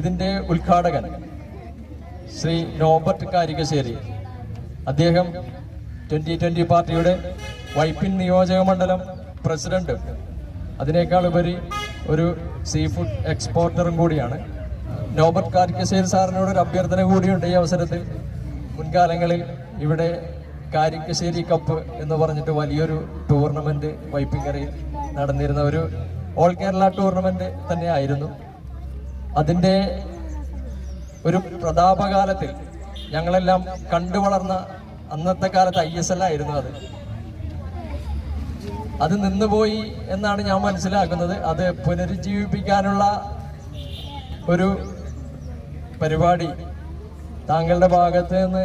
ഇതിൻ്റെ ഉദ്ഘാടകൻ ശ്രീ നോബർട്ട് കാരികശ്ശേരി, അദ്ദേഹം 2020 പാർട്ടിയുടെ വൈപ്പിൻ നിയോജക മണ്ഡലം പ്രസിഡന്റ്, അതിനേക്കാൾ ഉപരി ഒരു സീ ഫുഡ് എക്സ്പോർട്ടറും കൂടിയാണ്. നോബർട്ട് കാരികശ്ശേരി സാറിനോട് ഒരു അഭ്യർത്ഥന കൂടിയുണ്ട് ഈ അവസരത്തിൽ. മുൻകാലങ്ങളിൽ ഇവിടെ കാരികശ്ശേരി കപ്പ് എന്ന് പറഞ്ഞിട്ട് വലിയൊരു ടൂർണമെന്റ് വൈപ്പിങ്കരയിൽ നടന്നിരുന്ന ഒരു ഓൾ കേരള ടൂർണമെന്റ് തന്നെയായിരുന്നു. അതിൻ്റെ ഒരു പ്രതാപകാലത്തിൽ ഞങ്ങളെല്ലാം കണ്ടു വളർന്ന അന്നത്തെ കാലത്ത് ISL ആയിരുന്നു അത് നിന്നുപോയി എന്നാണ് ഞാൻ മനസ്സിലാക്കുന്നത്. അത് പുനരുജ്ജീവിപ്പിക്കാനുള്ള ഒരു പരിപാടി താങ്കളുടെ ഭാഗത്ത് നിന്ന്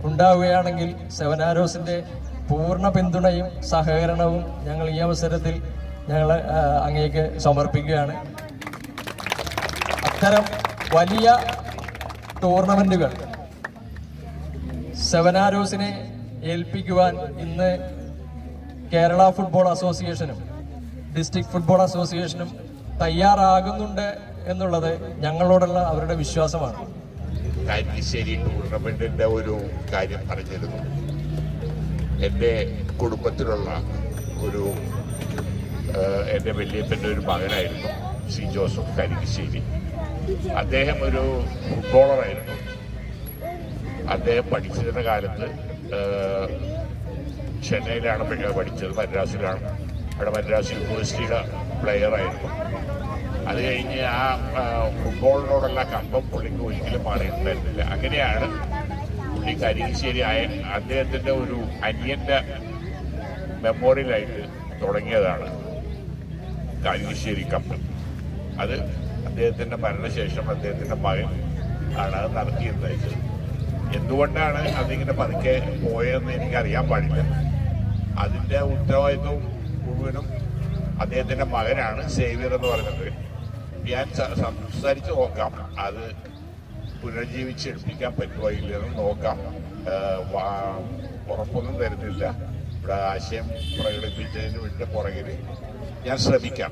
ഉണ്ടാവുകയാണെങ്കിൽ സെവൻ ആരോസിന്റെ പൂർണ്ണ പിന്തുണയും സഹകരണവും ഞങ്ങൾ ഈ അവസരത്തിൽ ഞങ്ങൾ അങ്ങേക്ക് സമർപ്പിക്കുകയാണ്. അത്തരം വലിയ ടൂർണമെന്റുകൾ സെവൻ ആരോസിനെ ഏൽപ്പിക്കുവാൻ ഇന്ന് കേരള ഫുട്ബോൾ അസോസിയേഷനും ഡിസ്ട്രിക്ട് ഫുട്ബോൾ അസോസിയേഷനും തയ്യാറാകുന്നുണ്ട് എന്നുള്ളത് ഞങ്ങളോടുള്ള അവരുടെ വിശ്വാസമാണ്. കാരികശ്ശേരി ടൂർണമെന്റിന്റെ ഒരു കാര്യം പറഞ്ഞിരുന്നു. എൻ്റെ കുടുംബത്തിലുള്ള എൻ്റെ വല്യപ്പൻ്റെ ഒരു മകനായിരുന്നു ശ്രീ ജോസഫ് കാരികശ്ശേരി. അദ്ദേഹം ഒരു ഫുട്ബോളറായിരുന്നു. അദ്ദേഹം പഠിച്ചിരുന്ന കാലത്ത് ചെന്നൈയിലാണ് പഠിച്ചത്, മദ്രാസിലാണ്. അവിടെ മദ്രാസ് യൂണിവേഴ്സിറ്റിയുടെ പ്ലെയറായിരുന്നു. അത് കഴിഞ്ഞ് ആ ഫുട്ബോളിനോടുള്ള കമ്പം പുള്ളിക്ക് ഒരിക്കലും മാറിയിട്ടുണ്ടായിരുന്നില്ല. അങ്ങനെയാണ് പുള്ളി കാരികശ്ശേരി അദ്ദേഹത്തിൻ്റെ ഒരു അനിയൻ്റെ മെമ്മോറിയലായിട്ട് തുടങ്ങിയതാണ് കാരികശ്ശേരി കപ്പ്. അത് അദ്ദേഹത്തിൻ്റെ മരണശേഷം അദ്ദേഹത്തിൻ്റെ മകൻ ആണ് അത് നടത്തിയിരുന്നത്. എന്തുകൊണ്ടാണ് അതിങ്ങനെ പതുക്കെ പോയതെന്ന് എനിക്കറിയാൻ പാടില്ല. അതിൻ്റെ ഉത്തരവാദിത്വം മുഴുവനും അദ്ദേഹത്തിൻ്റെ മകനാണ്, സേവ്യർ എന്ന് പറഞ്ഞത്. ഞാൻ സംസാരിച്ച് നോക്കാം, അത് പുനർജീവിച്ചെടുപ്പിക്കാൻ പറ്റുമോ ഇല്ലെന്ന് നോക്കാം. ഉറപ്പൊന്നും തരുന്നില്ല. ഇവിടെ ആശയം പ്രകടിപ്പിച്ചതിന് വേണ്ടി പുറകിൽ ഞാൻ ശ്രമിക്കാം.